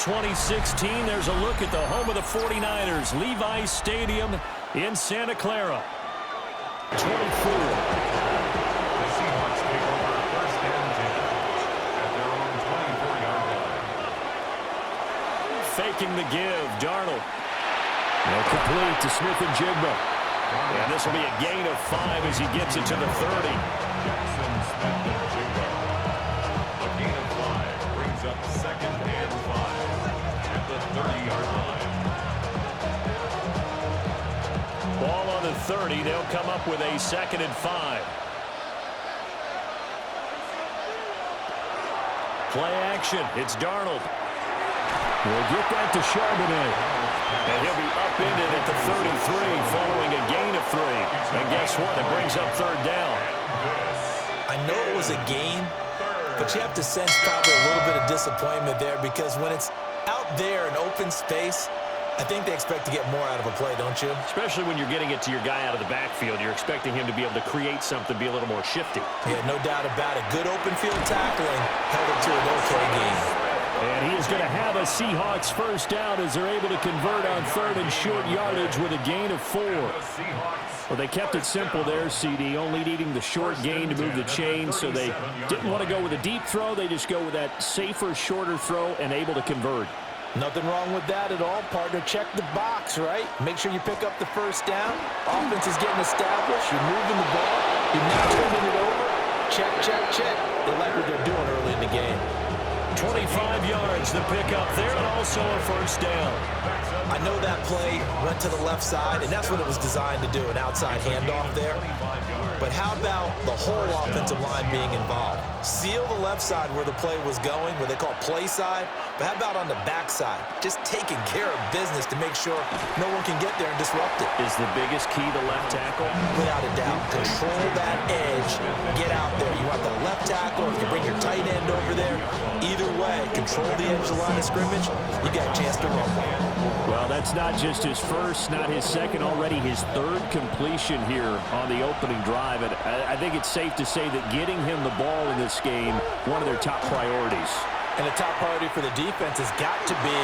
2016, there's a look at the home of the 49ers, Levi Stadium in Santa Clara. 24. The Seahawks take over first and 10 at their own 24-yard line. Faking the give, Darnold. No, complete to Smith and Jigba. And this will be a gain of 5 as he gets it to the 30. Jackson, Smith, and Jigba. A gain of 5 brings up second and 5 at the 30-yard line. Ball on the 30. They'll come up with a second and 5. Play action. It's Darnold. We'll get that to Charbonnet. And he'll be upended at the 33 following a gain of 3. And guess what? It brings up third down. I know it was a gain, but you have to sense probably a little bit of disappointment there because when it's out there in open space, I think they expect to get more out of a play, don't you? Especially when you're getting it to your guy out of the backfield. You're expecting him to be able to create something, be a little more shifty. Yeah, no doubt about it. Good open field tackling held it to an okay game. And he is going to have a Seahawks first down as they're able to convert on third and short yardage with a gain of 4. Well, they kept it simple there, CD, only needing the short gain to move the chain, so they didn't want to go with a deep throw. They just go with that safer, shorter throw and able to convert. Nothing wrong with that at all, partner. Check the box, right? Make sure you pick up the first down. Offense is getting established. You're moving the ball. You're not turning it over. Check, check, check. They like what they're doing early in the game. 25 yards, the pickup there, and also a first down. I know that play went to the left side, and that's what it was designed to do, an outside handoff there. But how about the whole offensive line being involved? Seal the left side where the play was going, what they call play side, but how about on the back side? Just taking care of business to make sure no one can get there and disrupt it. Is the biggest key the left tackle? Without a doubt. Control that edge. Get out there. You want the left tackle. If you bring your tight end over there, either way, control the edge of the line of scrimmage, you got a chance to run one. Well, that's not just his first, not his second, already his third completion here on the opening drive. And I think it's safe to say that getting him the ball in this game, one of their top priorities. And the top priority for the defense has got to be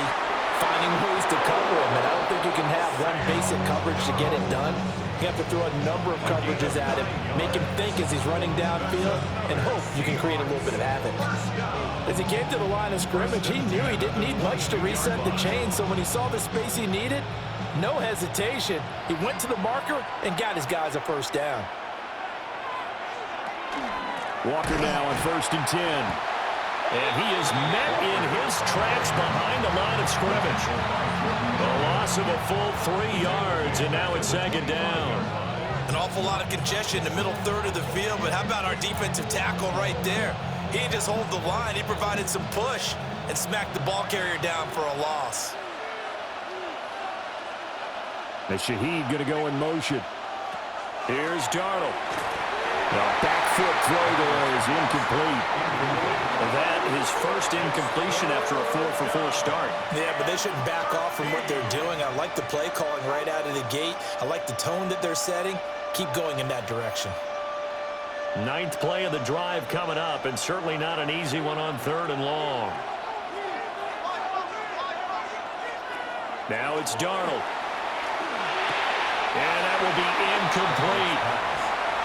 finding ways to cover him. And I don't think you can have one basic coverage to get it done. You have to throw a number of coverages at him, make him think as he's running downfield, and hope you can create a little bit of havoc. As he came to the line of scrimmage, he knew he didn't need much to reset the chain, so when he saw the space he needed, no hesitation. He went to the marker and got his guys a first down. Walker now on first and 10. And he is met in his tracks behind the line of scrimmage. A loss of a full 3 yards, and now it's second down. An awful lot of congestion in the middle third of the field, but how about our defensive tackle right there? He didn't just hold the line. He provided some push and smacked the ball carrier down for a loss. And Shaheed going to go in motion. Here's Darnold. The back foot throw there is incomplete. That his first incompletion after a 4-for-4 start. Yeah, but they shouldn't back off from what they're doing. I like the play calling right out of the gate. I like the tone that they're setting. Keep going in that direction. 9th play of the drive coming up, and certainly not an easy one on third and long. Now it's Darnold. And that will be incomplete.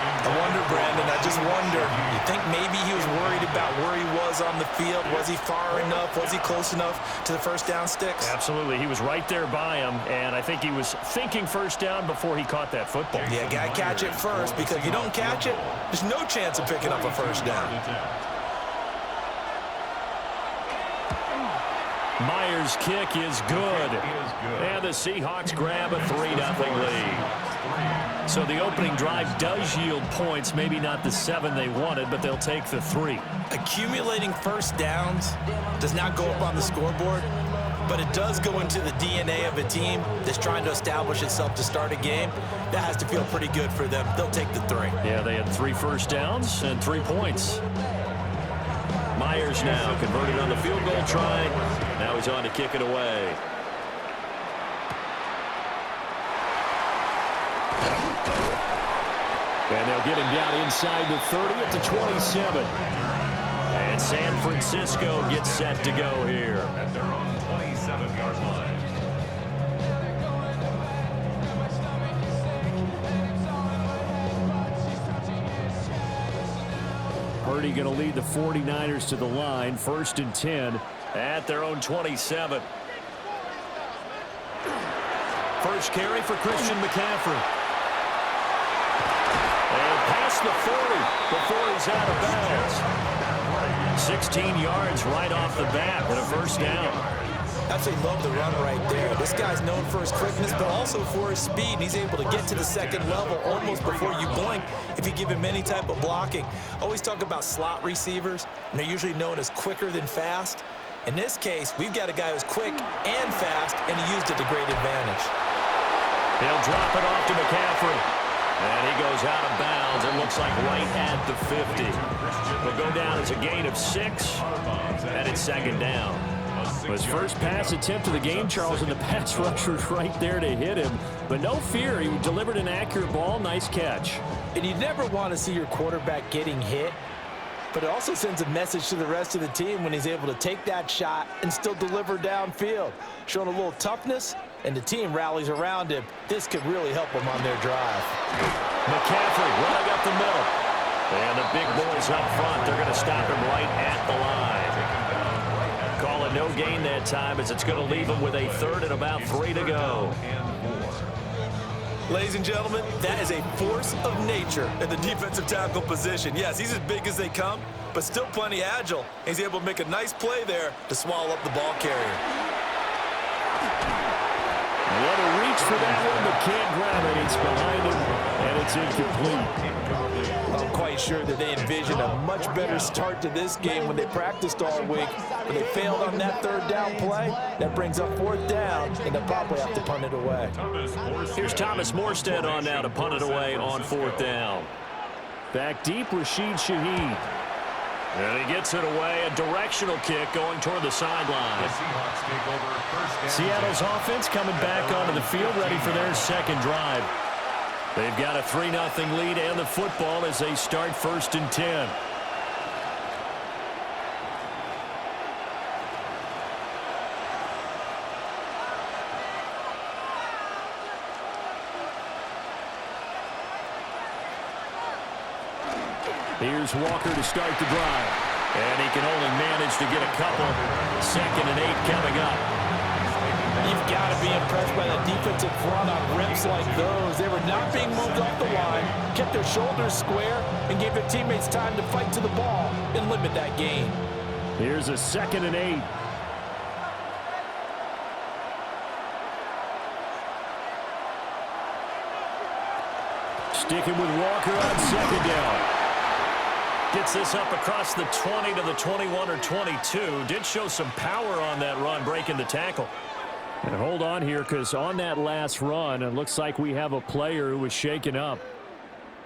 I wonder, Brandon, I just wonder, you think maybe he was worried about where he was on the field? Was he far enough? Was he close enough to the first down sticks? Absolutely. He was right there by him, and I think he was thinking first down before he caught that football. Yeah, got to catch it first, because if you don't catch it, there's no chance of picking up a first down. Myers' kick is good. And the Seahawks grab a 3-0 lead. So the opening drive does yield points, maybe not the 7 they wanted, but they'll take the 3. Accumulating first downs does not go up on the scoreboard, but it does go into the DNA of a team that's trying to establish itself to start a game. That has to feel pretty good for them. They'll take the 3. Yeah, they had 3 first downs and 3 points. Myers now converted on the field goal try. Now he's on to kick it away. And they'll get him down inside the 30 at the 27. And San Francisco gets set to go here. At their own 28. Purdy going to lead the 49ers to the line. 1st and 10 at their own 27. First carry for Christian McCaffrey. And past the 40 before he's out of bounds. 16 yards right off the bat and a first down. Absolutely love the run right there. This guy's known for his quickness, but also for his speed. He's able to get to the second level almost before you blink if you give him any type of blocking. Always talk about slot receivers, and they're usually known as quicker than fast. In this case, we've got a guy who's quick and fast, and he used it to great advantage. He'll drop it off to McCaffrey. And he goes out of bounds. It looks like right at the 50. Will go down as a gain of 6, and it's 2nd down. His first pass attempt of the game, Charles, and the pass rusher's right there to hit him. But no fear, he delivered an accurate ball. Nice catch. And you never want to see your quarterback getting hit, but it also sends a message to the rest of the team when he's able to take that shot and still deliver downfield. Showing a little toughness, and the team rallies around him. This could really help them on their drive. McCaffrey running up the middle. And the big boys up front, they're going to stop him right at the line. Call it no gain that time as it's going to leave him with a 3rd and about 3 to go. Ladies and gentlemen, that is a force of nature in the defensive tackle position. Yes, he's as big as they come, but still plenty agile. He's able to make a nice play there to swallow up the ball carrier. What a reach for that one, but can't grab it. It's behind him, and it's incomplete. I'm quite sure that they envisioned a much better start to this game when they practiced all week, but they failed on that 3rd down play. That brings up 4th down, and they'll probably have to punt it away. Here's Thomas Morstead on now to punt it away on 4th down. Back deep, Rashid Shaheed. And he gets it away, a directional kick going toward the sideline. Seattle's offense coming back onto the field, ready for their 2nd drive. They've got a 3-0 lead and the football as they start 1st and 10. Here's Walker to start the drive. And he can only manage to get a couple. 2nd and 8 coming up. You've got to be impressed by that defensive front on reps like those. They were not being moved off the line, kept their shoulders square, and gave their teammates time to fight to the ball and limit that gain. Here's a 2nd and 8. Sticking with Walker on 2nd down. Gets this up across the 20 to the 21 or 22. Did show some power on that run, breaking the tackle. And hold on here, because on that last run, it looks like we have a player who was shaken up.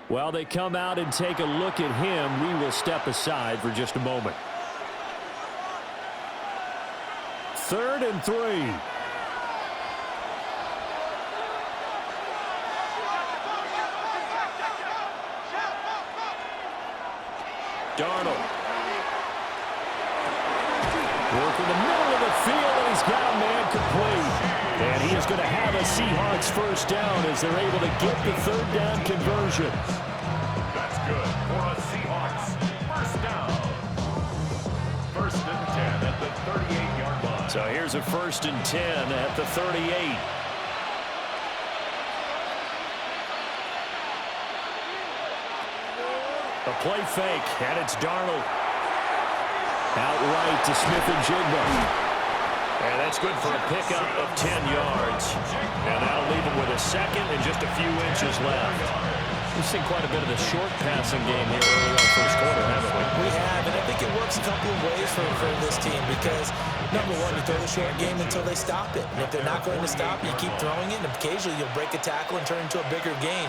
While they come out and take a look at him, we will step aside for just a moment. 3rd and 3. Darnold. Work in the middle of the field, and he's got a man complete. And he is going to have a Seahawks 1st down as they're able to get the 3rd down conversion. That's good for a Seahawks 1st down. 1st and 10 at the 38-yard line. So here's a 1st and 10 at the 38. A play fake, and it's Darnold. Outright to Smith-Njigba. And that's good for a pickup of 10 yards. And that'll leave him with a 2nd and just a few inches left. We've seen quite a bit of the short passing game here early on 1st quarter, haven't we? We have, and I think it works a couple of ways for this team because, number one, you throw the short game until they stop it. And if they're not going to stop it, you keep throwing it, and occasionally you'll break a tackle and turn it into a bigger gain.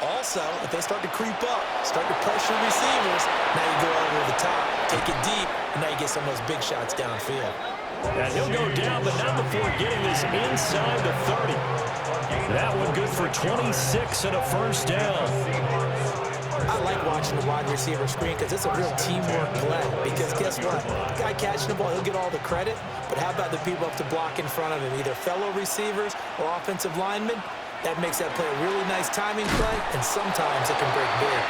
Also, if they start to creep up, start to pressure receivers, now you go over the top, take it deep, and now you get some of those big shots downfield. And he'll go down, but not before getting this inside the 30. That one good for 26 and a 1st down. I like watching the wide receiver screen because it's a real teamwork play. Because guess what? The guy catching the ball, he'll get all the credit. But how about the people up to block in front of him, either fellow receivers or offensive linemen? That makes that play a really nice timing play, and sometimes it can break big.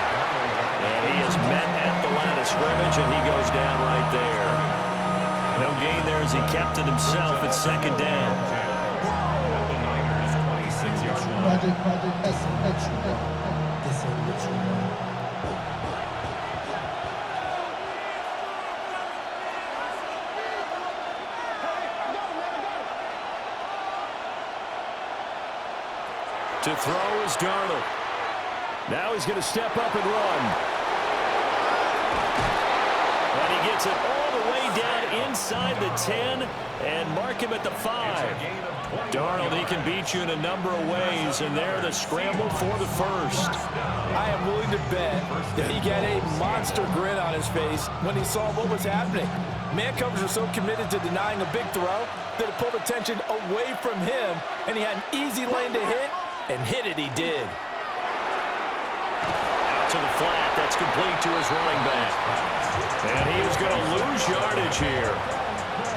And he is met at the line of scrimmage, and he goes down right there. No gain there as he kept it himself at second down. At the Niners' 26-yard line. To throw is Darnold. Now he's going to step up and run. And he gets it all the way down inside the 10 and mark him at the 5. Darnold, he can beat you in a number of ways, and there the scramble for the first. I am willing to bet that he got a monster grin on his face when he saw what was happening. Man coverage was so committed to denying a big throw that it pulled attention away from him, and he had an easy lane to hit, and hit it he did. Out to the flat. That's complete to his running back. And he is going to lose yardage here.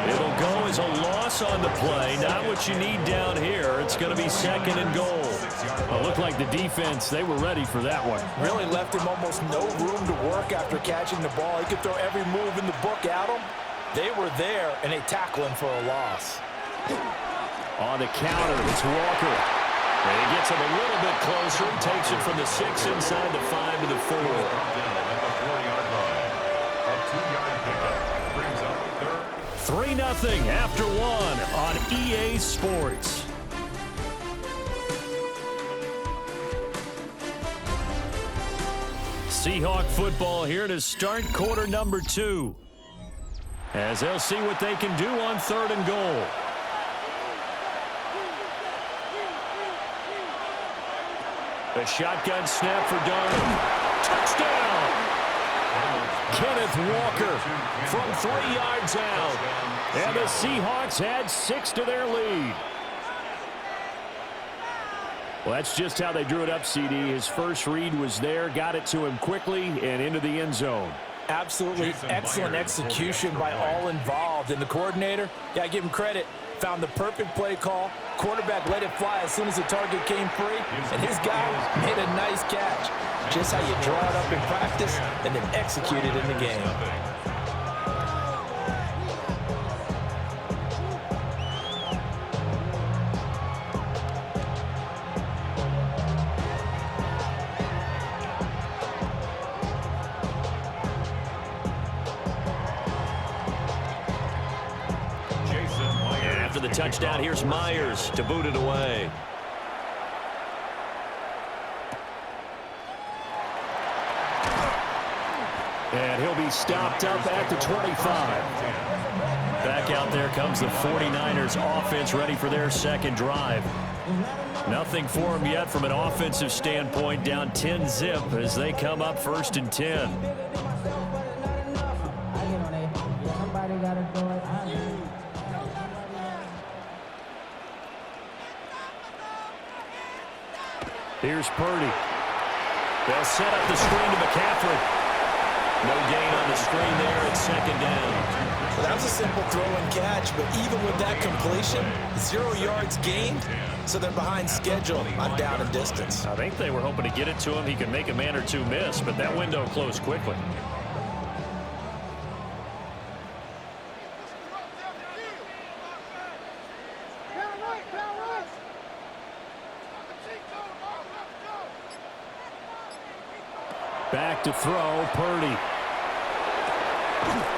It'll go as a loss on the play. Not what you need down here. It's going to be second and goal. It looked like the defense, they were ready for that one. Really left him almost no room to work after catching the ball. He could throw every move in the book at him. They were there, and they tackle him for a loss. On the counter, it's Walker. And he gets him a little bit closer. Takes it from the 6 inside the 5 to the 4. Down at the 4-yard line. A 2-yard pickup brings up third. 3-0 after 1 on EA Sports. Seahawk football here to start quarter number 2. As they'll see what they can do on 3rd and goal. A shotgun snap for Darnold. Touchdown! Kenneth Walker from 3 yards out. And the Seahawks add 6 to their lead. Well, that's just how they drew it up, CD. His first read was there, got it to him quickly, and into the end zone. Absolutely excellent execution by all involved. And the coordinator, yeah, I give him credit, found the perfect play call. Quarterback let it fly as soon as the target came free, and his guy made a nice catch. Just how you draw it up in practice and then execute it in the game. After the touchdown, here's Myers to boot it away. And he'll be stopped up at the 25. Back out there comes the 49ers offense, ready for their second drive. Nothing for them yet from an offensive standpoint, down 10-zip as they come up 1st and 10. Here's Purdy. They'll set up the screen to McCaffrey. No gain on the screen there at 2nd down. Well, that was a simple throw and catch, but even with that completion, 0 yards gained, so they're behind schedule on down and distance. I think they were hoping to get it to him. He could make a man or two miss, but that window closed quickly. Back to throw, Purdy.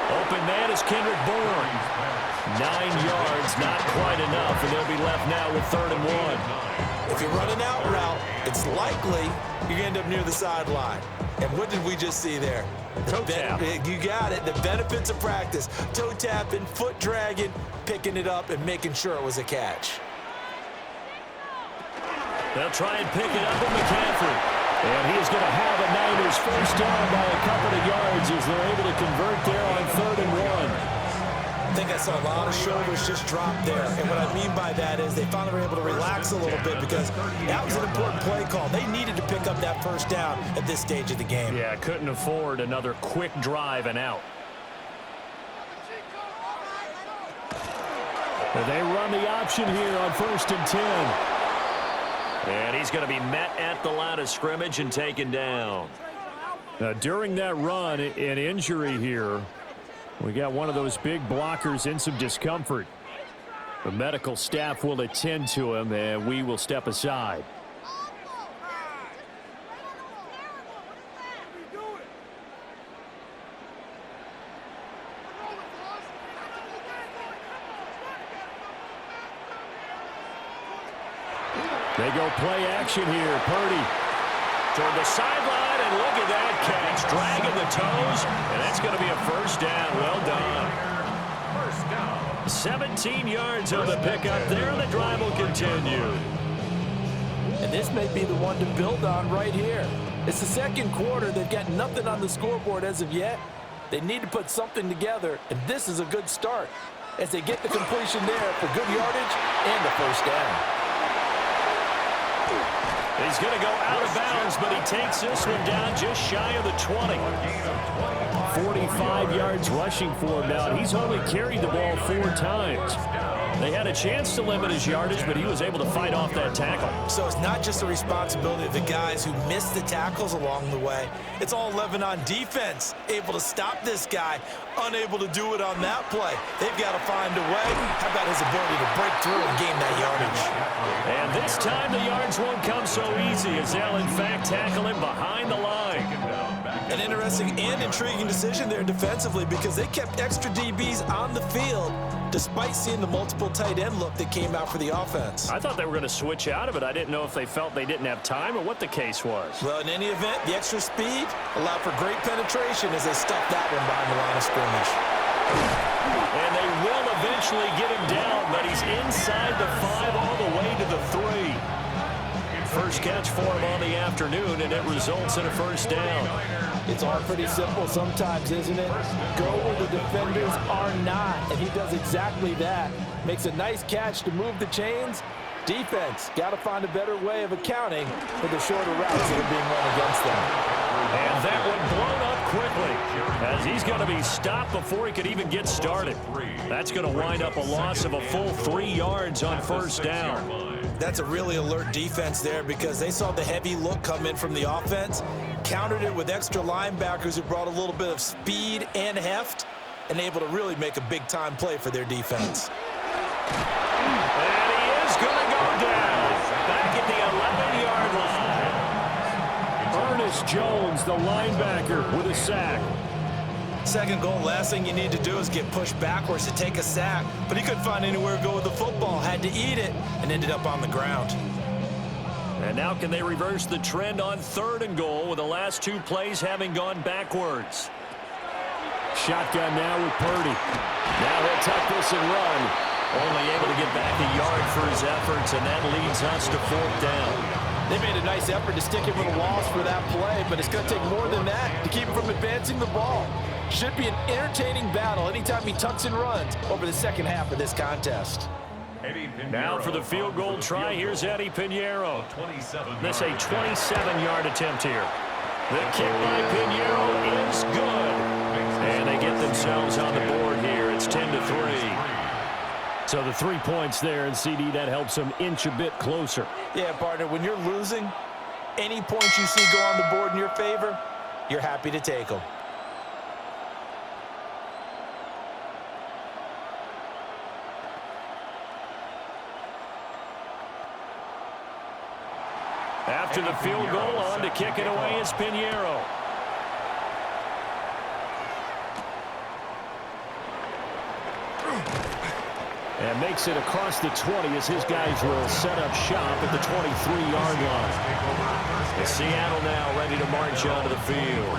Open man is Kendrick Bourne. 9 yards, not quite enough, and they'll be left now with 3rd and 1. If you're running out route, it's likely you're going to end up near the sideline. And what did we just see there? Toe tap. You got it. The benefits of practice. Toe tapping, foot dragging, picking it up, and making sure it was a catch. They'll try and pick it up with McCaffrey. And he is going to have a Niners first down by a couple of yards as they're able to convert there on 3rd and 1. I think I saw a lot of shoulders just drop there. And what I mean by that is they finally were able to relax a little bit because that was an important play call. They needed to pick up that first down at this stage of the game. Yeah, couldn't afford another quick drive and out. They run the option here on 1st and 10. And he's going to be met at the line of scrimmage and taken down. During that run, an injury here. We got one of those big blockers in some discomfort. The medical staff will attend to him, and we will step aside. They go play action here. Purdy toward the sideline, and look at that catch. Dragging the toes, and that's going to be a first down. Well done. First down. 17 yards on the pickup there, and the drive will continue. And this may be the one to build on right here. It's the second quarter. They've got nothing on the scoreboard as of yet. They need to put something together, and this is a good start as they get the completion there for good yardage and the first down. He's going to go out of bounds, but he takes this one down just shy of the 20. 45 yards rushing for him now. He's only carried the ball 4 times. They had a chance to limit his yardage, but he was able to fight off that tackle. So it's not just the responsibility of the guys who missed the tackles along the way. It's all 11 on defense, able to stop this guy, unable to do it on that play. They've got to find a way. How about his ability to break through and gain that yardage? And this time the yards won't come so easy as they'll, in fact, tackle him behind the line. An interesting and intriguing decision there defensively because they kept extra DBs on the field despite seeing the multiple tight end look that came out for the offense. I thought they were going to switch out of it. I didn't know if they felt they didn't have time or what the case was. Well, in any event, the extra speed allowed for great penetration as they stuffed that one behind the line of scrimmage. And they will eventually get him down, but he's inside the 5 all the way to the 3. First catch for him on the afternoon, and it results in a first down. It's all pretty simple sometimes, isn't it? Go where the defenders are not, and he does exactly that. Makes a nice catch to move the chains. Defense got to find a better way of accounting for the shorter routes that are being run against them. And that one blown up quickly as he's going to be stopped before he could even get started. That's going to wind up a loss of a full 3 yards on first down. That's a really alert defense there because they saw the heavy look come in from the offense, countered it with extra linebackers who brought a little bit of speed and heft, and able to really make a big-time play for their defense. And he is going to go down back at the 11-yard line. Ernest Jones, the linebacker, with a sack. Second goal, last thing you need to do is get pushed backwards to take a sack. But he couldn't find anywhere to go with the football, had to eat it, and ended up on the ground. And now can they reverse the trend on 3rd and goal with the last 2 plays having gone backwards? Shotgun now with Purdy. Now he'll tuck this and run. Only able to get back a yard for his efforts, and that leads us to 4th down. They made a nice effort to stick him with a loss for that play, but it's going to take more than that to keep him from advancing the ball. Should be an entertaining battle anytime he tucks and runs over the second half of this contest. Now for the field goal try, here's Eddie Pinheiro. This a 27-yard attempt here. The kick by Pinheiro is good. And they get themselves on the board here. It's 10-3. So the 3 points there, and CD, that helps them inch a bit closer. Yeah, partner, when you're losing, any points you see go on the board in your favor, you're happy to take them. After the field goal, on to kick it away is Pinheiro. And makes it across the 20 as his guys will set up shop at the 23-yard line. And Seattle now ready to march onto the field.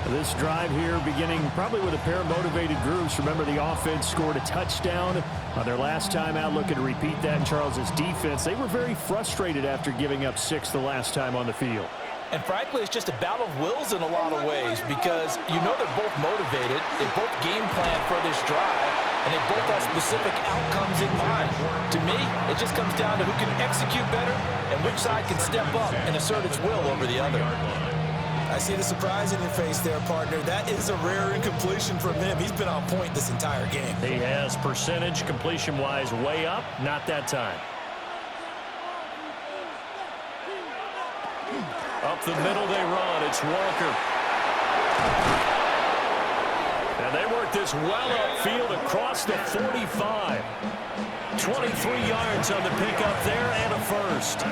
This drive here beginning probably with a pair of motivated groups. Remember, the offense scored a touchdown on their last time out. Looking to repeat that in Charles's defense. They were very frustrated after giving up 6 the last time on the field. And frankly, it's just a battle of wills in a lot of ways because you know they're both motivated. They both game plan for this drive, and they both have specific outcomes in mind. To me, it just comes down to who can execute better and which side can step up and assert its will over the other. I see the surprise in your face there, partner. That is a rare incompletion from him. He's been on point this entire game. He has percentage completion-wise way up. Not that time. Up the middle they run. It's Walker. And they work this well upfield across the 45. 23 yards on the pickup there and a first.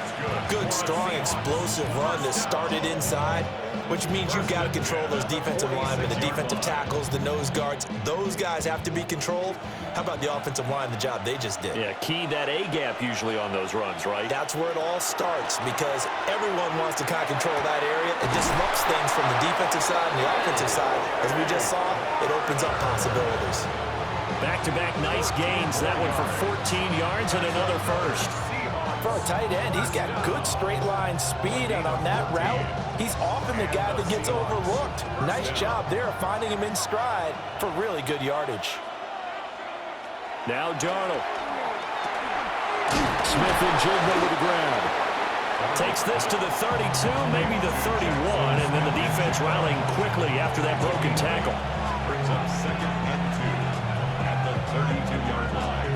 Good, strong, explosive run that started inside, which means you've got to control those defensive linemen, the defensive tackles, the nose guards. Those guys have to be controlled. How about the offensive line, the job they just did? Yeah, key that A-gap usually on those runs, right? That's where it all starts, because everyone wants to kind of control that area. It disrupts things from the defensive side and the offensive side. As we just saw, it opens up possibilities. Back-to-back nice gains. That one for 14 yards and another first. For a tight end, he's got good straight line speed, and on that route, he's often the guy that gets overlooked. Nice job there finding him in stride for really good yardage. Now Darnold. Smith and Jigba with the grab. Takes this to the 32, maybe the 31, and then the defense rallying quickly after that broken tackle. Brings up 2nd and 2 at the 32-yard line.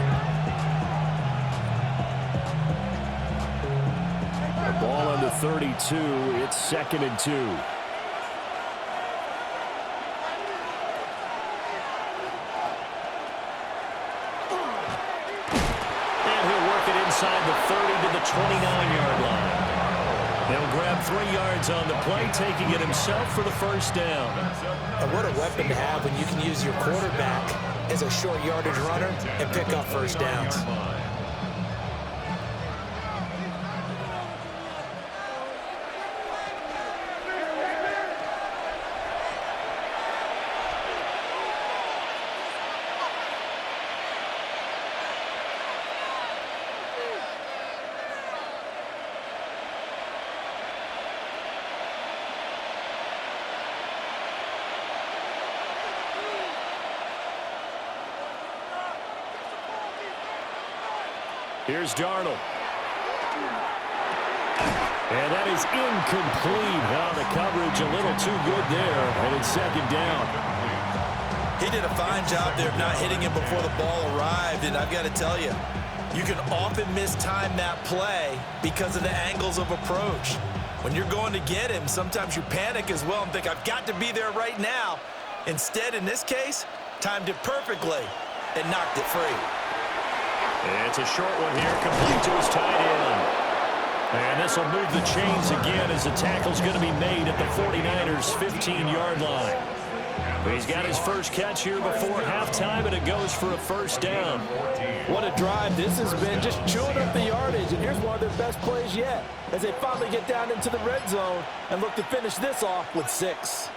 The ball on the 32. It's 2nd and 2. Inside the 30 to the 29-yard line. He'll grab 3 yards on the play, taking it himself for the first down. And what a weapon to have when you can use your quarterback as a short yardage runner and pick up first downs. Here's Darnold. And that is incomplete. The coverage a little too good there, and it's 2nd down. He did a fine job there of not hitting him before the ball arrived, and I've got to tell you, you can often mistime that play because of the angles of approach. When you're going to get him, sometimes you panic as well and think, I've got to be there right now. Instead, in this case, timed it perfectly and knocked it free. And it's a short one here, complete to his tight end. And this will move the chains again as the tackle's going to be made at the 49ers' 15-yard line. He's got his first catch here before halftime, and it goes for a first down. What a drive this has been, just chewing up the yardage. And here's one of their best plays yet, as they finally get down into the red zone and look to finish this off with 6.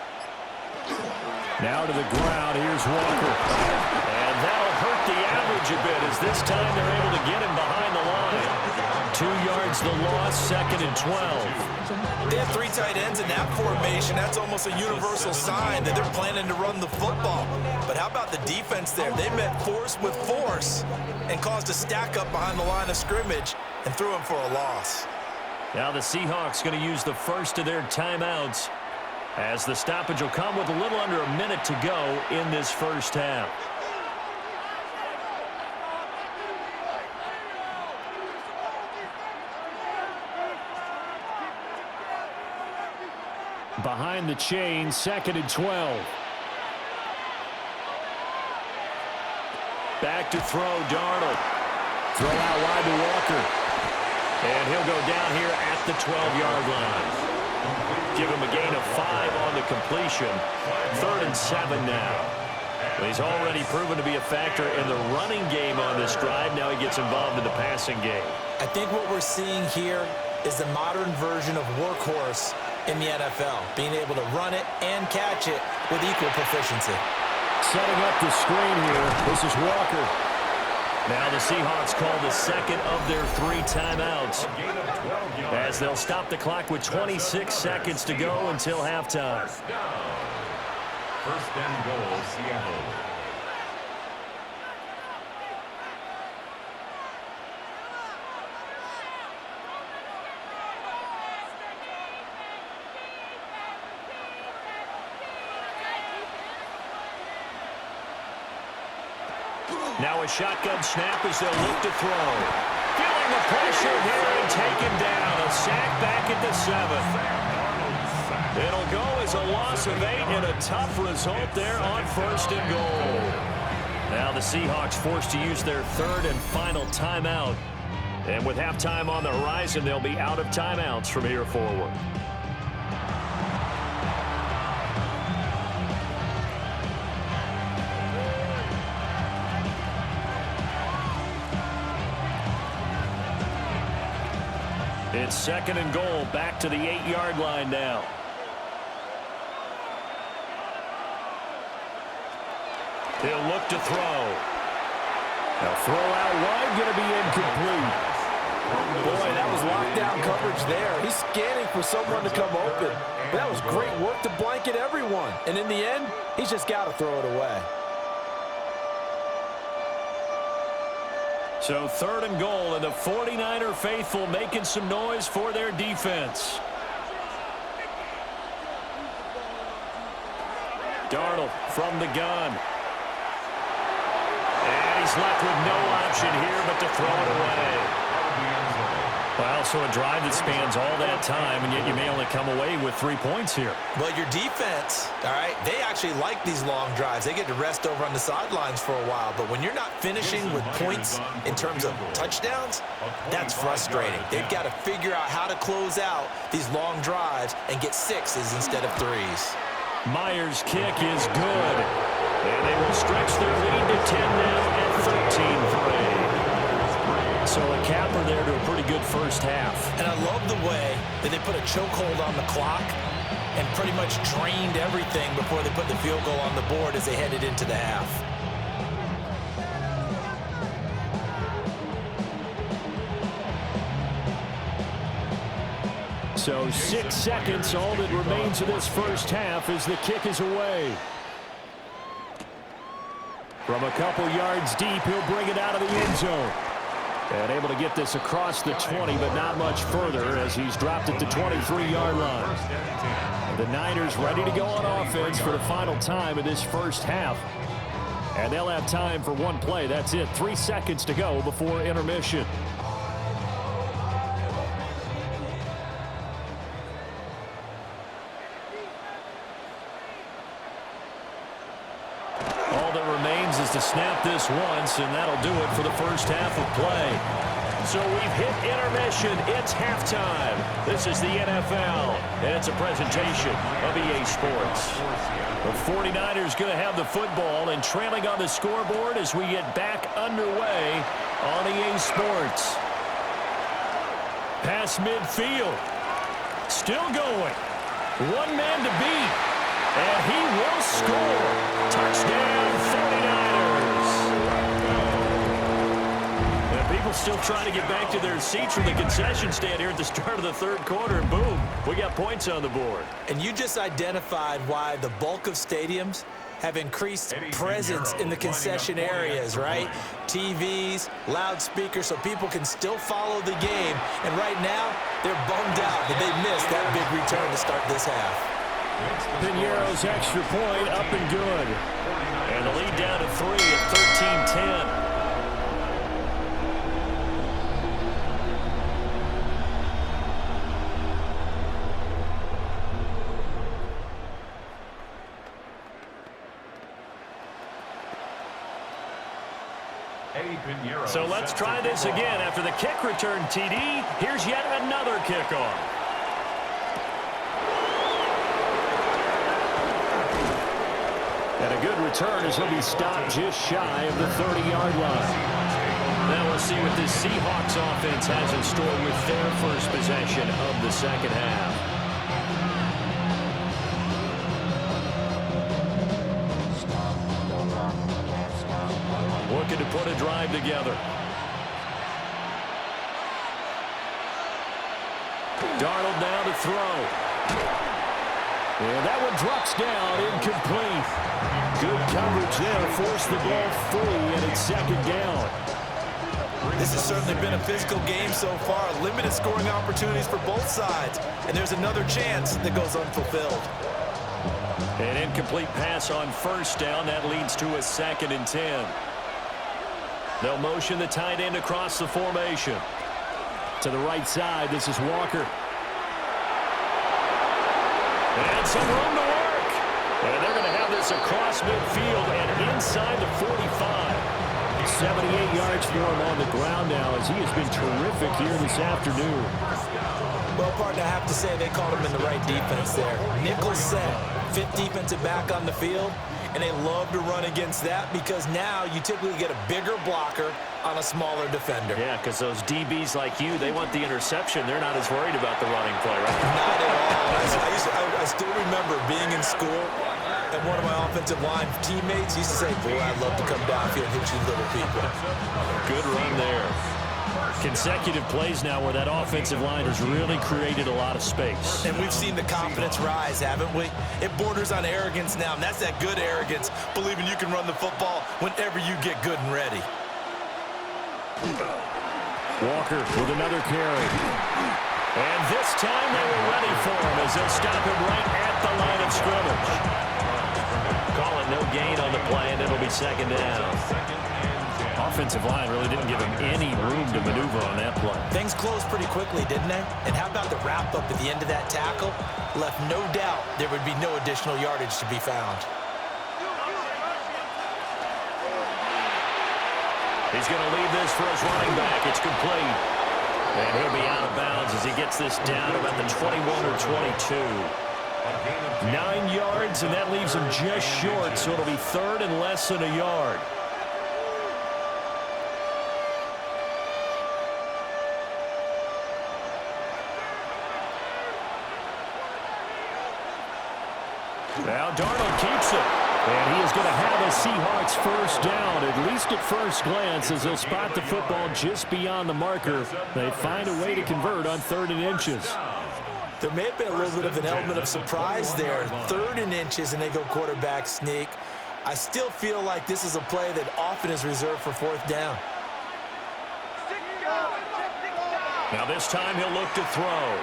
Now to the ground, here's Walker. And that'll hurt the average a bit, as this time they're able to get him behind the line. 2 yards the loss, 2nd and 12. They have 3 tight ends in that formation. That's almost a universal sign that they're planning to run the football. But how about the defense there? They met force with force and caused a stack up behind the line of scrimmage and threw him for a loss. Now the Seahawks going to use the first of their timeouts, as the stoppage will come with a little under a minute to go in this first half. Behind the chain, 2nd and 12. Back to throw, Darnold. Throw out wide to Walker. And he'll go down here at the 12-yard line. Give him a gain of 5 on the completion. 3rd and 7 now. He's already proven to be a factor in the running game on this drive. Now he gets involved in the passing game. I think what we're seeing here is the modern version of workhorse in the NFL, being able to run it and catch it with equal proficiency. Setting up the screen here. This is Walker. Now the Seahawks call the second of their 3 timeouts, as they'll stop the clock with 26 seconds to go until halftime. First and goal, Seattle. Now a shotgun snap as they'll look to throw. Feeling the pressure here and taken down. A sack back at the 7. It'll go as a loss of 8 and a tough result there on 1st and goal. Now the Seahawks forced to use their 3rd and final timeout. And with halftime on the horizon, they'll be out of timeouts from here forward. It's 2nd and goal, back to the 8-yard line now. He'll look to throw. Now throw out wide, going to be incomplete. Boy, that was lockdown coverage there. He's scanning for someone to come open. But that was great work to blanket everyone. And in the end, he's just got to throw it away. So 3rd and goal, and the 49er faithful making some noise for their defense. Darnold from the gun. And he's left with no option here but to throw it away. Well, so a drive that spans all that time, and yet you may only come away with 3 points here. Well, your defense, all right, they actually like these long drives. They get to rest over on the sidelines for a while. But when you're not finishing with points in terms of touchdowns, that's frustrating. They've got to figure out how to close out these long drives and get 6s instead of 3s. Myers' kick is good. And they will stretch their lead to 10 now at 13-3. So a capper there to a pretty good first half. And I love the way that they put a chokehold on the clock and pretty much drained everything before they put the field goal on the board as they headed into the half. So 6 seconds, all that remains of this first half as the kick is away. From a couple yards deep, he'll bring it out of the end zone. And able to get this across the 20, but not much further as he's dropped it to 23-yard line. The Niners ready to go on offense for the final time of this first half. And they'll have time for one play. That's it. 3 seconds to go before intermission. Is to snap this once, and that'll do it for the first half of play. So we've hit intermission. It's halftime. This is the NFL, and it's a presentation of EA Sports. The 49ers going to have the football and trailing on the scoreboard as we get back underway on EA Sports. Pass midfield. Still going. One man to beat, and he will score. Touchdown, 49ers. People still trying to get back to their seats from the concession stand here at the start of the 3rd quarter, and boom, we got points on the board. And you just identified why the bulk of stadiums have increased presence in the concession areas, right? TVs, loudspeakers, so people can still follow the game. And right now, they're bummed out that they missed that big return to start this half. Piñeiro's extra point up and good. And the lead down to 3 at 13-10. So let's try this again. After the kick return TD, here's yet another kickoff. And a good return as he'll be stopped just shy of the 30-yard line. Now we'll see what this Seahawks offense has in store with their first possession of the second half. Looking to put a drive together. Darnold now to throw. And that one drops down, incomplete. Good coverage there, forced the ball free, and it's 2nd down. This has certainly been a physical game so far. Limited scoring opportunities for both sides. And there's another chance that goes unfulfilled. An incomplete pass on 1st down. That leads to a 2nd and 10. They'll motion the tight end across the formation. To the right side, this is Walker. And some room to work. And they're going to have this across midfield and inside the 45. 78 yards for him on the ground now as he has been terrific here this afternoon. Well, partner, I have to say they called him in the right defense there. Nickel set, fifth defensive back on the field, and they love to run against that because now you typically get a bigger blocker on a smaller defender. Yeah, because those DBs like you, they want the interception. They're not as worried about the running play, right? Not at all. I still remember being in school, and one of my offensive line teammates used to say, boy, I'd love to come downfield and hit you little people. Good run there. Consecutive plays now where that offensive line has really created a lot of space. And we've seen the confidence rise, haven't we? It borders on arrogance now, and that's that good arrogance, believing you can run the football whenever you get good and ready. Walker with another carry. And this time they were ready for him as they'll stop him right at the line of scrimmage. Call it no gain on the play, and it'll be second down. Offensive line really didn't give him any room to maneuver on that play. Things closed pretty quickly, didn't they? And how about the wrap-up at the end of that tackle? Left no doubt there would be no additional yardage to be found. He's going to leave this for his running back. It's complete. And he'll be out of bounds as he gets this down about the 21 or 22. 9 yards, and that leaves him just short, so it'll be third and less than a yard. Now Darnold keeps it. And he is going to have a Seahawks first down, at least at first glance, as they'll spot the football just beyond the marker. They find a way to convert on 3rd and inches. There may have been a little bit of an element of surprise there. 3rd and inches, and they go quarterback sneak. I still feel like this is a play that often is reserved for 4th down. Now this time he'll look to throw.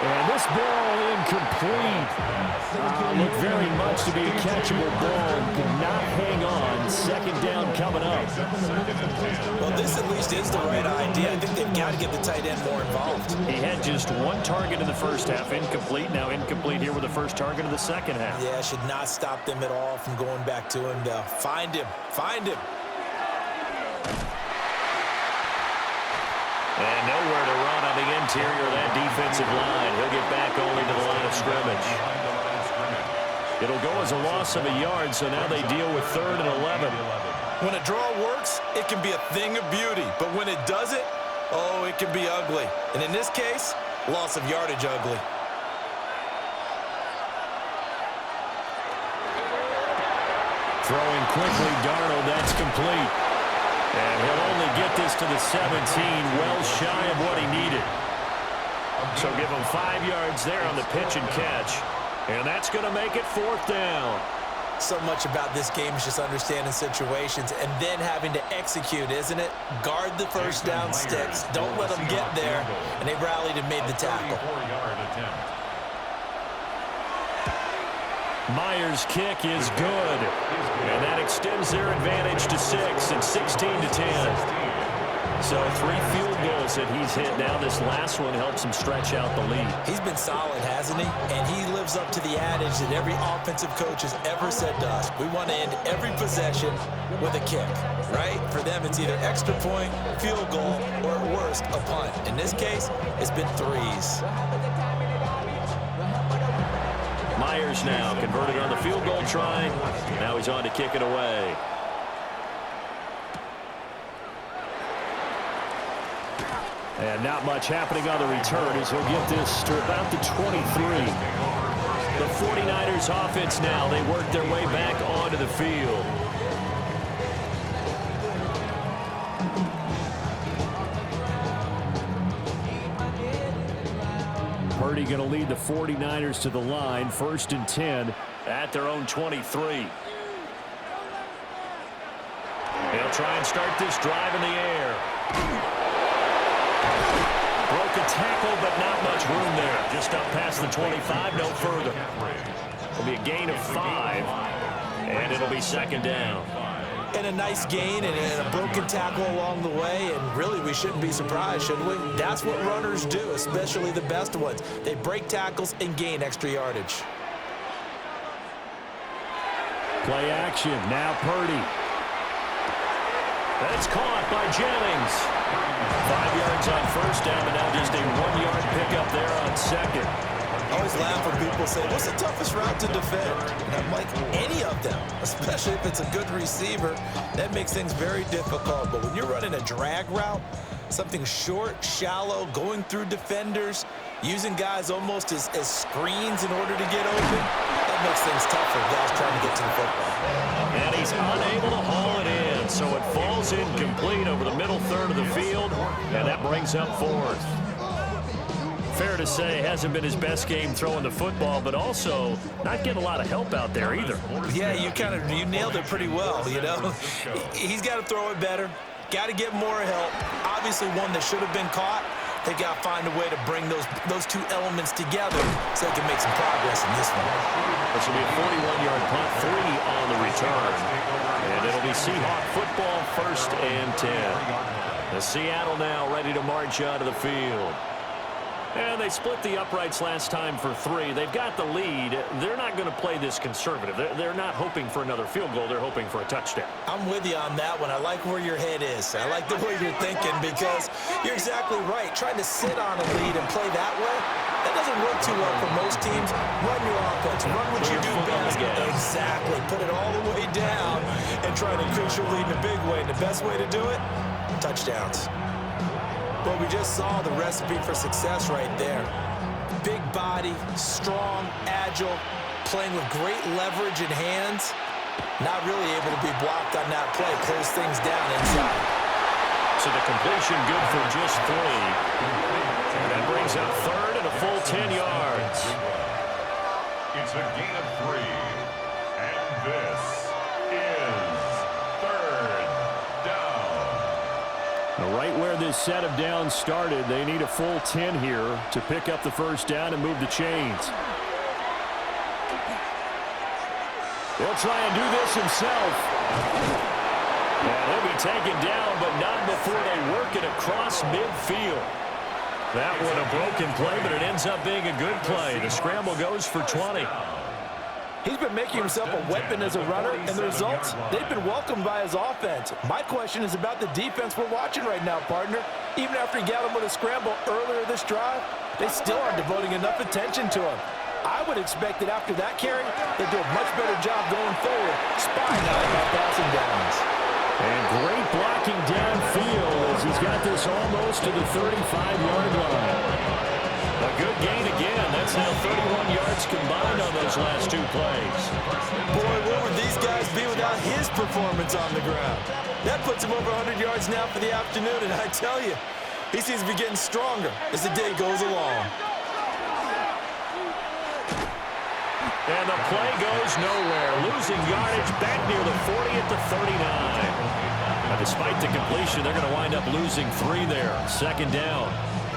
And this ball incomplete. Looked very much to be a catchable ball. Could not hang on. 2nd down coming up. Well, this at least is the right idea. I think they've got to get the tight end more involved. He had just 1 target in the first half. Incomplete. Now incomplete here with the first target of the second half. Yeah, should not stop them at all from going back to him to find him. Find him. And nowhere to run on the interior of that defensive line. He'll get back only to the line of scrimmage. It'll go as a loss of a yard, so now they deal with 3rd and 11. When a draw works, it can be a thing of beauty. But when it doesn't, oh, it can be ugly. And in this case, loss of yardage ugly. Throwing quickly, Darnold, that's complete. And he'll only get this to the 17, well shy of what he needed. So give him 5 yards there on the pitch and catch. And that's going to make it 4th down. So much about this game is just understanding situations and then having to execute, isn't it? Guard the first down sticks. Don't let them get there. And they rallied and made the tackle. Myers' kick is good. And that extends their advantage to 6 and 16 to 10. So 3 field goals that he's hit now. This last one helps him stretch out the lead. He's been solid, hasn't he? And he lives up to the adage that every offensive coach has ever said to us. We want to end every possession with a kick, right? For them, it's either extra point, field goal, or at worst, a punt. In this case, it's been 3s. Myers now converted on the field goal try. Now he's on to kick it away. And not much happening on the return as he'll get this to about the 23. The 49ers offense now, they work their way back onto the field. Purdy going to lead the 49ers to the line, 1st and 10 at their own 23. They'll try and start this drive in the air. Broke a tackle, but not much room there. Just up past the 25, no further. It'll be a gain of 5, and it'll be 2nd down. And a nice gain and a broken tackle along the way, and really we shouldn't be surprised, should we? That's what runners do, especially the best ones. They break tackles and gain extra yardage. Play action, now Purdy. That's caught by Jennings. 5 yards on first down, and now just a 1-yard pickup there on second. I always laugh when people say, what's the toughest route to defend? And I'm like, any of them, especially if it's a good receiver. That makes things very difficult. But when you're running a drag route, something short, shallow, going through defenders, using guys almost as screens in order to get open, that makes things tough for guys trying to get to the football. And he's unable to haul it in, so it falls incomplete over the middle third of the field, and that brings up fourth. Fair to say, hasn't been his best game throwing the football, but also not getting a lot of help out there either. Yeah, you nailed it pretty well, you know. He's got to throw it better, got to get more help. Obviously one that should have been caught. They got to find a way to bring those two elements together so they can make some progress in this one. This will be a 41-yard punt, 3 on the return. And it'll be Seahawk football, 1st and 10. The Seattle now ready to march out of the field. And they split the uprights last time for 3. They've got the lead. They're not going to play this conservative. They're not hoping for another field goal. They're hoping for a touchdown. I'm with you on that one. I like where your head is. I like the way you're thinking because you're exactly right. Trying to sit on a lead and play that way, that doesn't work too well for most teams. Run your offense. Run what you do best. Exactly. Put it all the way down and try to increase your lead in a big way. And the best way to do it, touchdowns. But we just saw the recipe for success right there. Big body, strong, agile, playing with great leverage in hands. Not really able to be blocked on that play. Close things down inside. So the completion good for just 3. And that brings up 3rd and a full 10 yards. It's a gain of 3. And this is 3rd down. Right where this set of downs started, they need a full 10 here to pick up the first down and move the chains. He'll try and do this himself. And he'll be taken down, but not before they work it across midfield. That one a broken play, but it ends up being a good play. The scramble goes for 20. He's been making himself a weapon as a runner, and the results, they've been welcomed by his offense. My question is about the defense we're watching right now, partner. Even after he got him with a scramble earlier this drive, they still aren't devoting enough attention to him. I would expect that after that carry, they'll do a much better job going forward, spying out about passing downs. And great blocking downfield as he's got this almost to the 35-yard line. A good gain again. That's now 31 yards combined on those last 2 plays. Boy, what would these guys be without his performance on the ground? That puts him over 100 yards now for the afternoon, and I tell you, he seems to be getting stronger as the day goes along. And the play goes nowhere. Losing yardage back near the 40 at the 39. Now, despite the completion, they're going to wind up losing 3 there. 2nd down.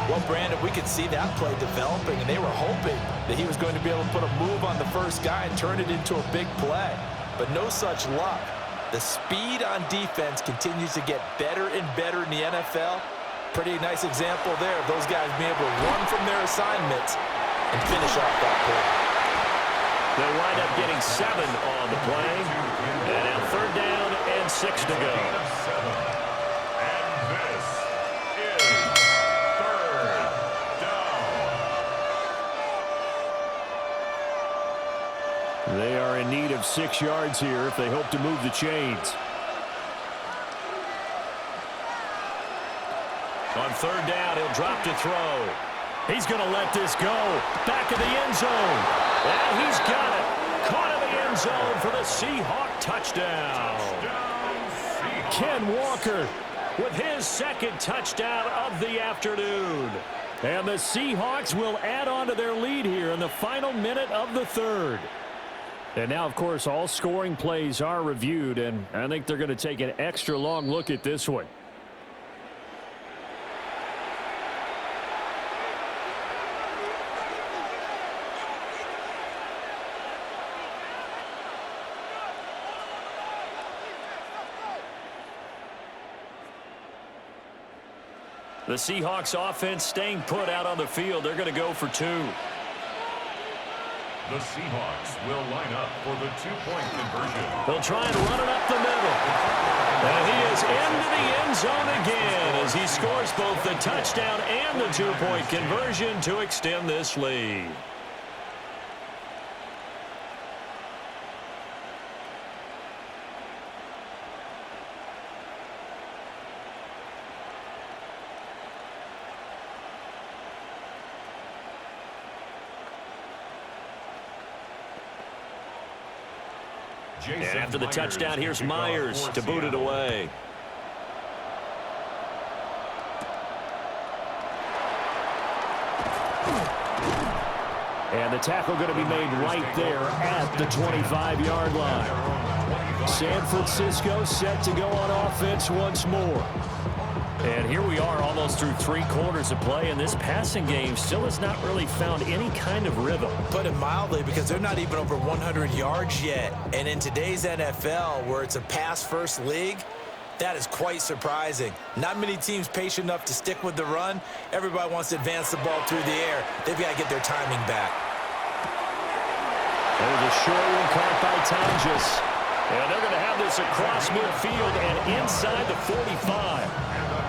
Well, Brandon, we could see that play developing, and they were hoping that he was going to be able to put a move on the first guy and turn it into a big play. But no such luck. The speed on defense continues to get better and better in the NFL. Pretty nice example there of those guys being able to run from their assignments and finish off that play. They'll wind up getting 7 on the play. And now 3rd down and 6 to go. They are in need of 6 yards here if they hope to move the chains. On 3rd down, he'll drop to throw. He's going to let this go. Back of the end zone. And he's got it. Caught in the end zone for the Seahawk touchdown. Ken Walker with his 2nd touchdown of the afternoon. And the Seahawks will add on to their lead here in the final minute of the 3rd. And now, of course, all scoring plays are reviewed, and I think they're going to take an extra long look at this one. The Seahawks offense staying put out on the field. They're going to go for 2. The Seahawks will line up for the 2-point conversion. They'll try and run it up the middle. And he is into the end zone again as he scores both the touchdown and the 2-point conversion to extend this lead. Jason And after the touchdown, here's kicking off Myers for to boot it Seattle. away. And the tackle going to be made right there at the 25-yard line. San Francisco set to go on offense once more. And here we are almost through 3 quarters of play, and this passing game still has not really found any kind of rhythm. Put it mildly, because they're not even over 100 yards yet. And in today's NFL, where it's a pass-first league, that is quite surprising. Not many teams patient enough to stick with the run. Everybody wants to advance the ball through the air. They've got to get their timing back. There's a short one caught by Tonjes. And they're going to have this across midfield and inside the 45.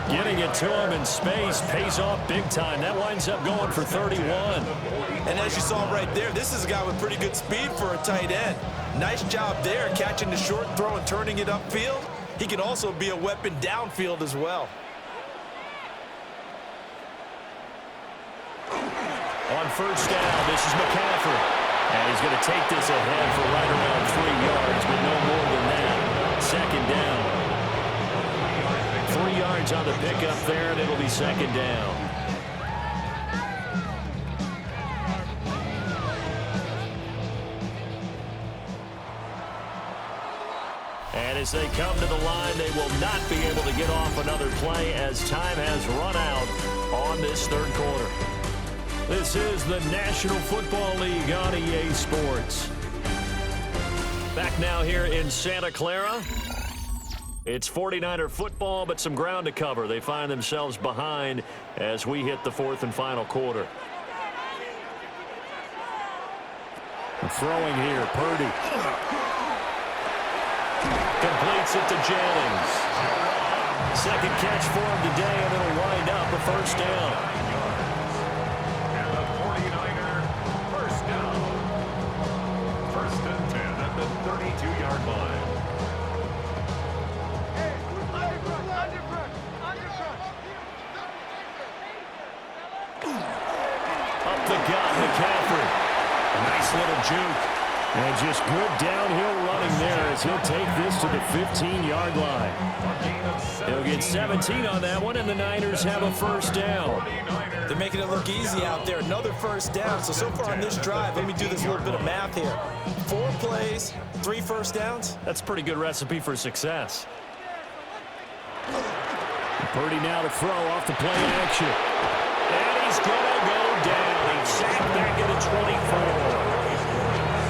Getting it to him in space pays off big time. That winds up going for 31. And as you saw right there, this is a guy with pretty good speed for a tight end. Nice job there, catching the short throw and turning it upfield. He can also be a weapon downfield as well. On first down, this is McCaffrey. And he's going to take this ahead for right around 3 yards, but no more than that. Second down. 3 yards on the pickup there, and it'll be second down. And as they come to the line, they will not be able to get off another play as time has run out on this third quarter. This is the National Football League on EA Sports. Back now here in Santa Clara. It's 49er football, but some ground to cover. They find themselves behind as we hit the 4th and final quarter. Throwing here, Purdy. Completes it to Jennings. Second catch for him today, and it'll wind up a first down. And the 49er first down. 1st and 10 at the 32-yard line. Up the gut, McCaffrey. A nice little juke. And just good downhill running there as he'll take this to the 15-yard line. He'll get 17 on that one, and the Niners have a first down. They're making it look easy out there. Another first down. So far on this drive, let me do this little bit of math here. 4 plays, 3 first downs. That's a pretty good recipe for success. Purdy now to throw off the play action. And he's going to go down. He's sacked back at the 24.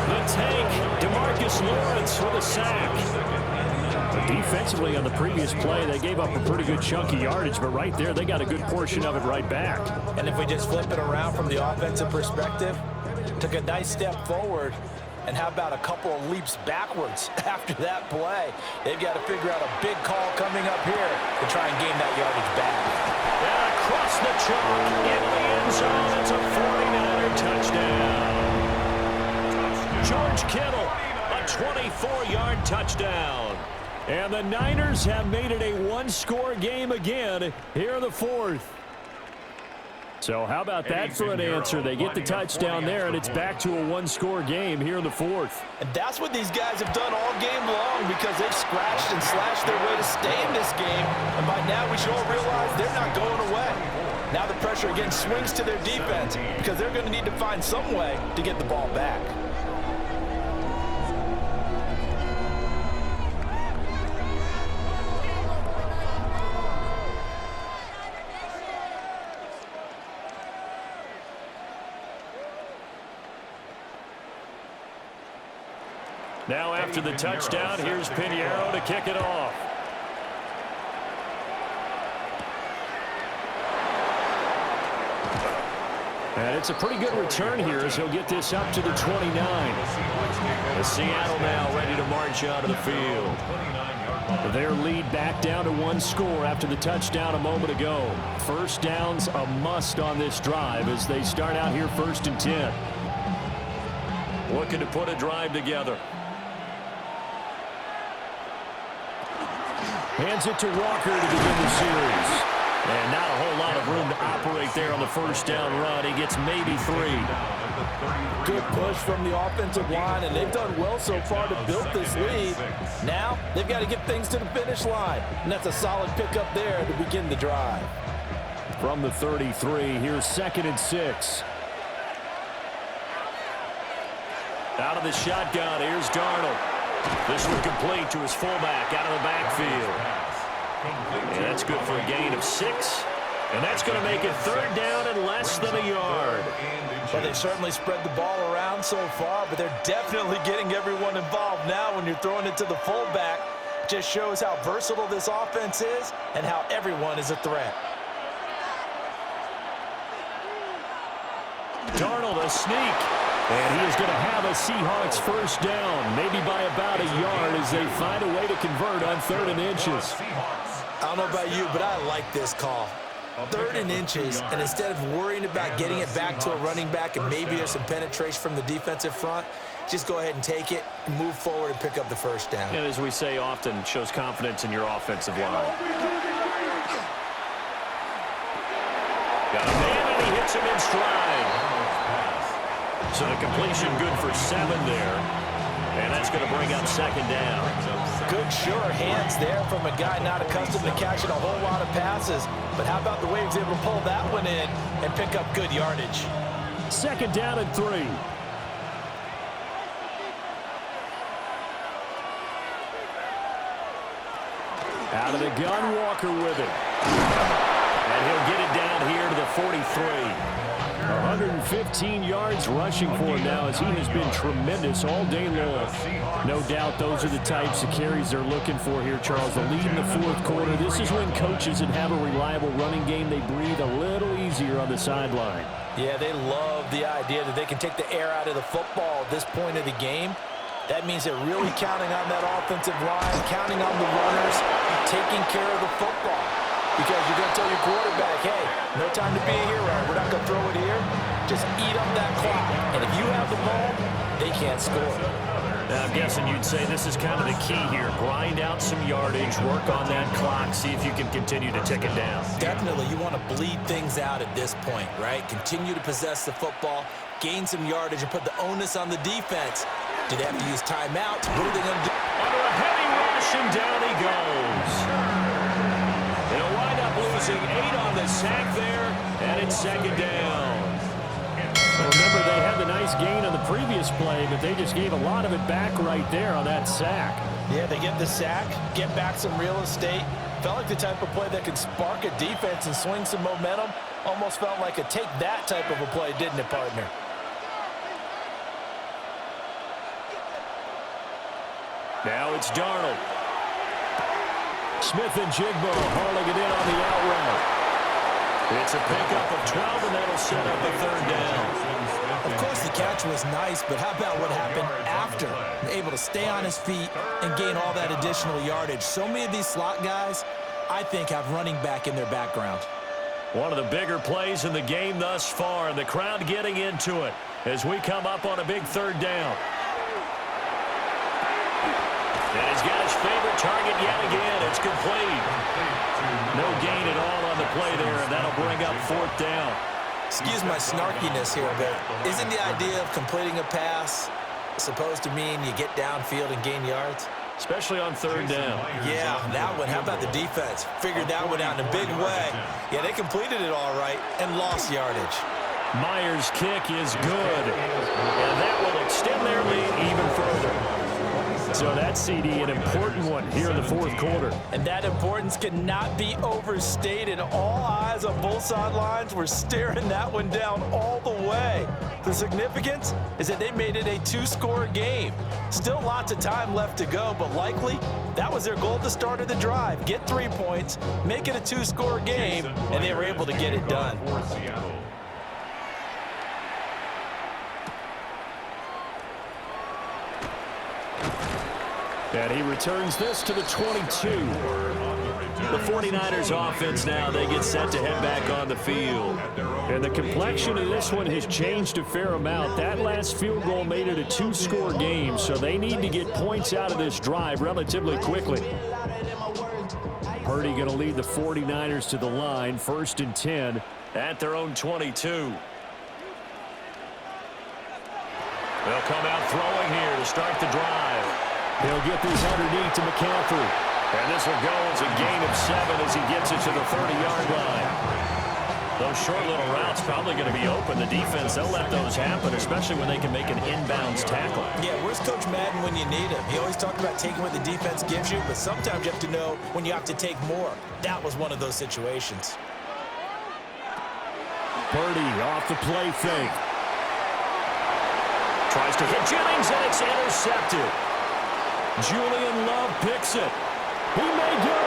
The tank, DeMarcus Lawrence with a sack. Defensively on the previous play, they gave up a pretty good chunk of yardage, but right there, they got a good portion of it right back. And if we just flip it around from the offensive perspective, took a nice step forward, and how about a couple of leaps backwards after that play? They've got to figure out a big call coming up here to try and gain that yardage back. And across the chalk, into the end zone, it's a 49er touchdown. George Kittle, a 24-yard touchdown. And the Niners have made it a one-score game again here in the 4th. So how about that for an answer? They get the touchdown there, and it's back to a one-score game here in the 4th. And that's what these guys have done all game long, because they've scratched and slashed their way to stay in this game. And by now, we should all realize they're not going away. Now the pressure again swings to their defense, because they're going to need to find some way to get the ball back. Now after the touchdown, here's Pinheiro to kick it off. And it's a pretty good return here as he'll get this up to the 29. And Seattle now ready to march out of the field. Their lead back down to 1 score after the touchdown a moment ago. First down's a must on this drive as they start out here 1st and 10. Looking to put a drive together. Hands it to Walker to begin the series. And not a whole lot of room to operate there on the first down run. He gets maybe 3. Good push from the offensive line, and they've done well so far to build this lead. Now they've got to get things to the finish line, and that's a solid pickup there to begin the drive. From the 33, here's 2nd and 6. Out of the shotgun, here's Darnold. This one complete to his fullback out of the backfield. And that's good for a gain of 6. And that's going to make it 3rd down and less than a yard. Well, they certainly spread the ball around so far, but they're definitely getting everyone involved now when you're throwing it to the fullback. Just shows how versatile this offense is and how everyone is a threat. Darnold, a sneak. And he is going to have a Seahawks first down, maybe by about a yard as they find a way to convert on 3rd and inches. I don't know about you, but I like this call. 3rd and inches, and instead of worrying about getting it back to a running back and maybe there's some penetration from the defensive front, just go ahead and take it, move forward, and pick up the first down. And as we say often, shows confidence in your offensive line. Got a man, and he hits him in stride. So the completion good for 7 there. And that's going to bring up 2nd down. Good, sure hands there from a guy not accustomed to catching a whole lot of passes. But how about the way he was able to pull that one in and pick up good yardage? 2nd down and 3. Out of the gun, Walker with it. And he'll get it down here to the 43. 115 yards rushing for him now as he has been tremendous all day long. No doubt those are the types of carries they're looking for here, Charles. The lead in the 4th quarter. This is when coaches that have a reliable running game, they breathe a little easier on the sideline. Yeah, they love the idea that they can take the air out of the football at this point of the game. That means they're really counting on that offensive line, counting on the runners, taking care of the football. Because you're going to tell your quarterback, hey, no time to be a hero. We're not going to throw it here. Just eat up that clock. And if you have the ball, they can't score. Now, I'm guessing you'd say this is kind of the key here. Grind out some yardage, work on that clock, see if you can continue to tick it down. Definitely. You want to bleed things out at this point, right? Continue to possess the football, gain some yardage, and put the onus on the defense. Do they have to use timeouts? What are they going to do? Under a heavy rush, and down he goes. They'll wind up losing 8 on the sack there, and it's 2nd down. Well, remember, they had the nice gain on the previous play, but they just gave a lot of it back right there on that sack. Yeah, they get the sack, get back some real estate. Felt like the type of play that could spark a defense and swing some momentum. Almost felt like a take that type of a play, didn't it, partner? Now it's Darnold. Smith and Jigbo hauling it in on the out route. It's a pickup of 12, and that'll set up a 3rd down. Of course, the catch was nice, but how about what happened after? Able to stay on his feet and gain all that additional yardage. So many of these slot guys, I think, have running back in their background. One of the bigger plays in the game thus far, and the crowd getting into it as we come up on a big 3rd down. And he's got his favorite target yet again. It's complete. No gain at all on the play there, and that'll bring up 4th down. Excuse my snarkiness here, but isn't the idea of completing a pass supposed to mean you get downfield and gain yards? Especially on 3rd down. Yeah, that one. How about the defense? Figured that one out in a big way. Yeah, they completed it all right and lost yardage. Myers' kick is good, and that will extend their lead even further. So that CD, an important one here in the 4th quarter. And that importance cannot be overstated. All eyes on both sidelines were staring that one down all the way. The significance is that they made it a 2-score game. Still lots of time left to go, but likely that was their goal at the start of the drive. Get 3 points, make it a 2-score game, and they were able to get it done. And he returns this to the 22. The 49ers offense now, they get set to head back on the field. And the complexion of this one has changed a fair amount. That last field goal made it a two-score game, so they need to get points out of this drive relatively quickly. Purdy going to lead the 49ers to the line, 1st and 10 at their own 22. They'll come out throwing here to start the drive. He'll get these underneath to McCaffrey. And this will go as a gain of 7 as he gets it to the 30-yard line. Those short little routes probably going to be open. The defense, they'll let those happen, especially when they can make an inbounds tackle. Yeah, where's Coach Madden when you need him? He always talked about taking what the defense gives you, but sometimes you have to know when you have to take more. That was one of those situations. Purdy off the play fake. Tries to hit Jennings, and it's intercepted. Julian Love picks it. He may go.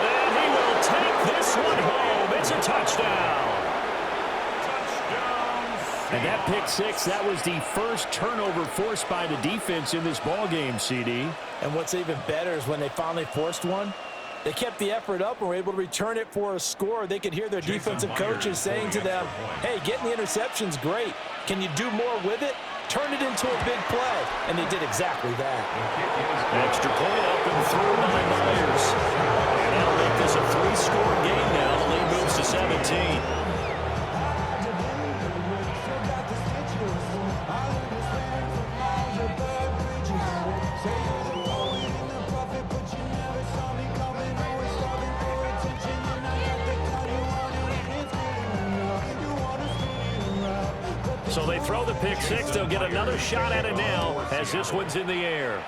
And he will take this one home. It's a touchdown. And that pick six, that was the first turnover forced by the defense in this ballgame, CD. And what's even better is when they finally forced one, they kept the effort up and were able to return it for a score. They could hear their defensive coaches saying to them, hey, getting the interception's great. Can you do more with it? Turn it into a big play. And they did exactly that. Extra point up and through by Myers. And that'll make this a 3-score game now. The lead moves to 17. So they throw the pick six. They'll get another shot at it now as this one's in the air.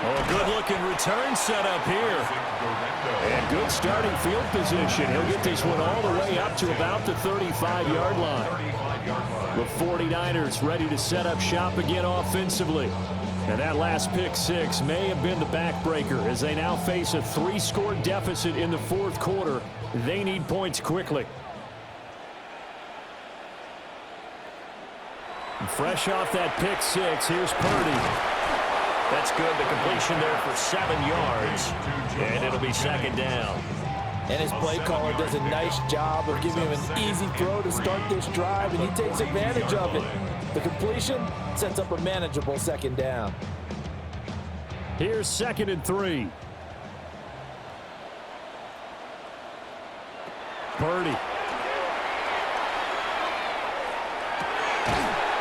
Oh, good-looking return set up here. And good starting field position. He'll get this one all the way up to about the 35-yard line. The 49ers ready to set up shop again offensively. And that last pick six may have been the backbreaker as they now face a 3-score deficit in the fourth quarter. They need points quickly. And fresh off that pick six, here's Purdy. That's good. The completion there for 7 yards. And it'll be 2nd down. And his play caller does a nice job of giving him an easy throw to start this drive, and he takes advantage of it. The completion sets up a manageable 2nd down. Here's 2nd and 3. Purdy.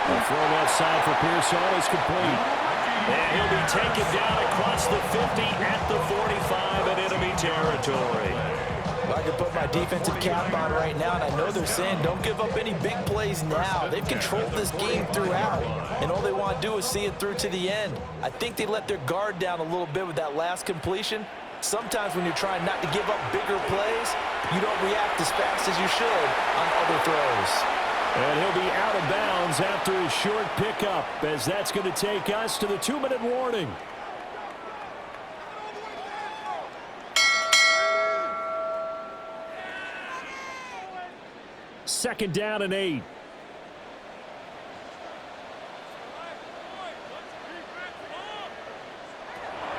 A throw left side for Pearson is complete. And he'll be taken down across the 50 at the 45 and enemy territory. I can put my defensive cap on right now, and I know they're saying don't give up any big plays now. They've controlled this game throughout, and all they want to do is see it through to the end. I think they let their guard down a little bit with that last completion. Sometimes when you're trying not to give up bigger plays, you don't react as fast as you should on other throws. And he'll be out of bounds after his short pickup, as that's going to take us to the 2-minute warning. Second down and 8.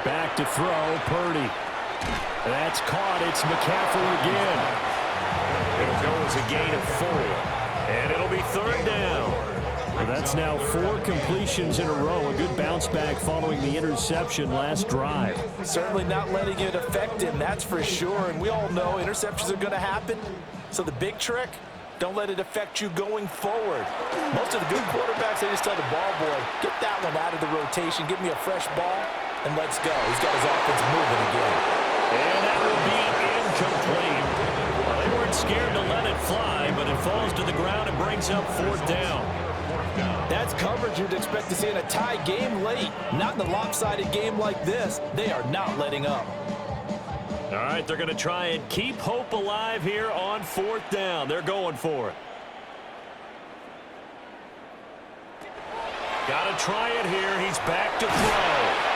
Back to throw, Purdy. That's caught. It's McCaffrey again. It'll go as a gain of 4. And it'll be 3rd down. Well, that's now 4 completions in a row. A good bounce back following the interception last drive. Certainly not letting it affect him, that's for sure. And we all know interceptions are going to happen. So the big trick, don't let it affect you going forward. Most of the good quarterbacks, they just tell the ball boy, get that one out of the rotation, give me a fresh ball, and let's go. He's got his offense moving again. And that will be incomplete. Well, they weren't scared to let it fly, but it falls to the ground and brings up 4th down. That's coverage you'd expect to see in a tie game late. Not in a lopsided game like this. They are not letting up. All right, they're going to try and keep hope alive here on 4th down. They're going for it. Got to try it here. He's back to throw.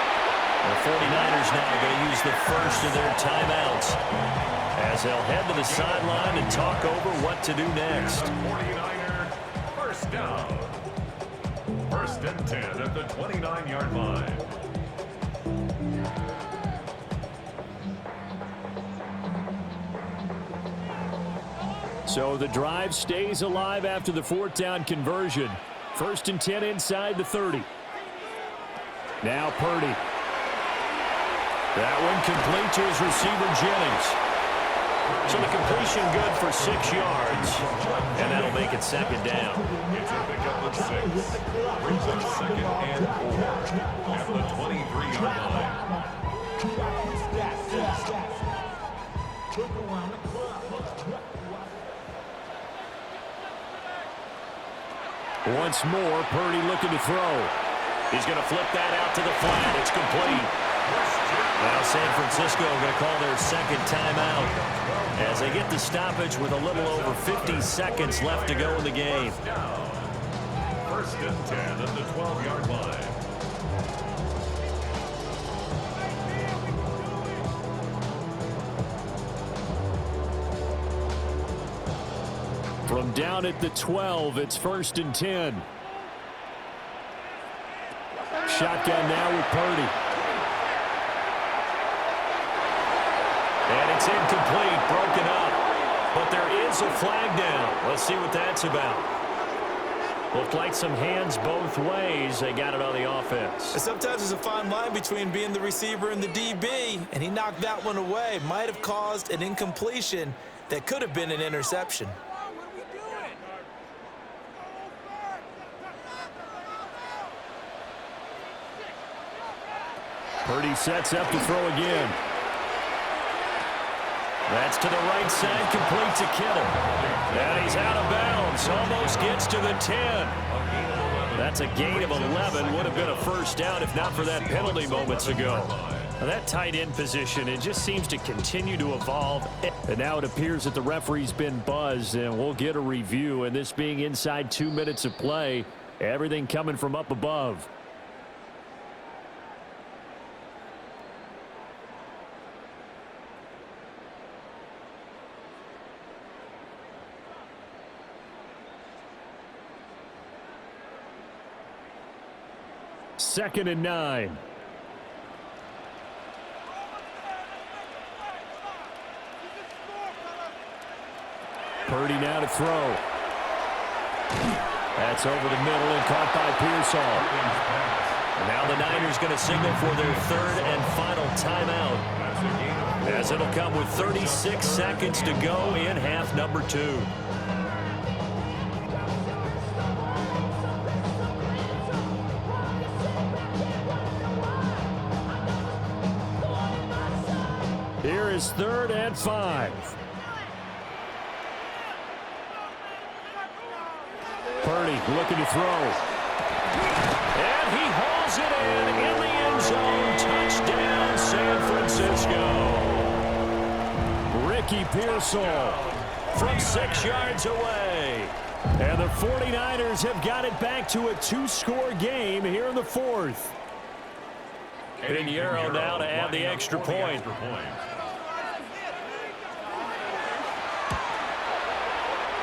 The 49ers now going to use the first of their timeouts as they'll head to the sideline and talk over what to do next. 49er first down. First and 10 at the 29-yard line. So the drive stays alive after the fourth down conversion. First and 10 inside the 30. Now Purdy. That one complete to his receiver, Jennings. So the completion good for 6 yards. And that'll make it second down. It's a pickup of 6. Brings up second and 4 at the 23-yard line. Once more, Purdy looking to throw. He's going to flip that out to the flat. It's complete. Now San Francisco going to call their second timeout as they get the stoppage with a little over 50 seconds left to go in the game. First and 10 at the 12-yard line. From down at the 12, it's first and 10. Shotgun now with Purdy. And it's incomplete, broken up. But there is a flag down. Let's see what that's about. Looked like some hands both ways. They got it on the offense. Sometimes there's a fine line between being the receiver and the DB, and he knocked that one away. Might have caused an incompletion that could have been an interception. Purdy sets up to throw again. That's to the right side, complete to Kittle. And he's out of bounds, almost gets to the 10. That's a gain of 11. Would have been a first down if not for that penalty moments ago. Now that tight end position, it just seems to continue to evolve. And now it appears that the referee's been buzzed, and we'll get a review. And this being inside 2 minutes of play, everything coming from up above. Second and 9. Purdy now to throw. That's over the middle and caught by Pearsall. And now the Niners going to signal for their third and final timeout, as it'll come with 36 seconds to go in half number 2. Here is third and 5. Purdy looking to throw. And he hauls it in the end zone. Touchdown, San Francisco. Ricky Pearsall from 6 yards away. And the 49ers have got it back to a 2-score game here in the fourth. Pinheiro now to add the extra point.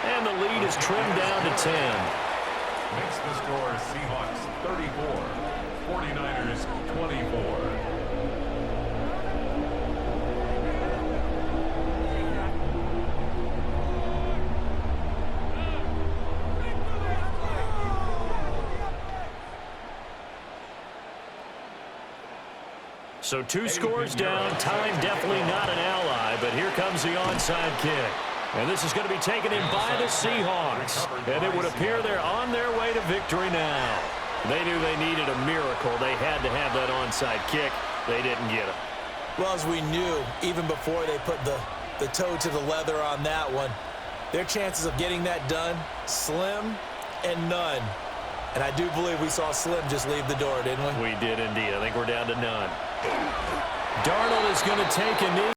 And the lead is trimmed down to 10. Makes the score Seahawks 34, 49ers 24. So 2 scores down, time definitely not an ally, but here comes the onside kick. And this is going to be taken in by the Seahawks. And it would appear they're on their way to victory now. They knew they needed a miracle. They had to have that onside kick. They didn't get it. Well, as we knew, even before they put the toe to the leather on that one, their chances of getting that done, slim and none. And I do believe we saw Slim just leave the door, didn't we? We did indeed. I think we're down to none. Darnold is going to take a knee.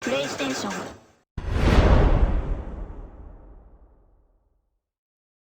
PlayStation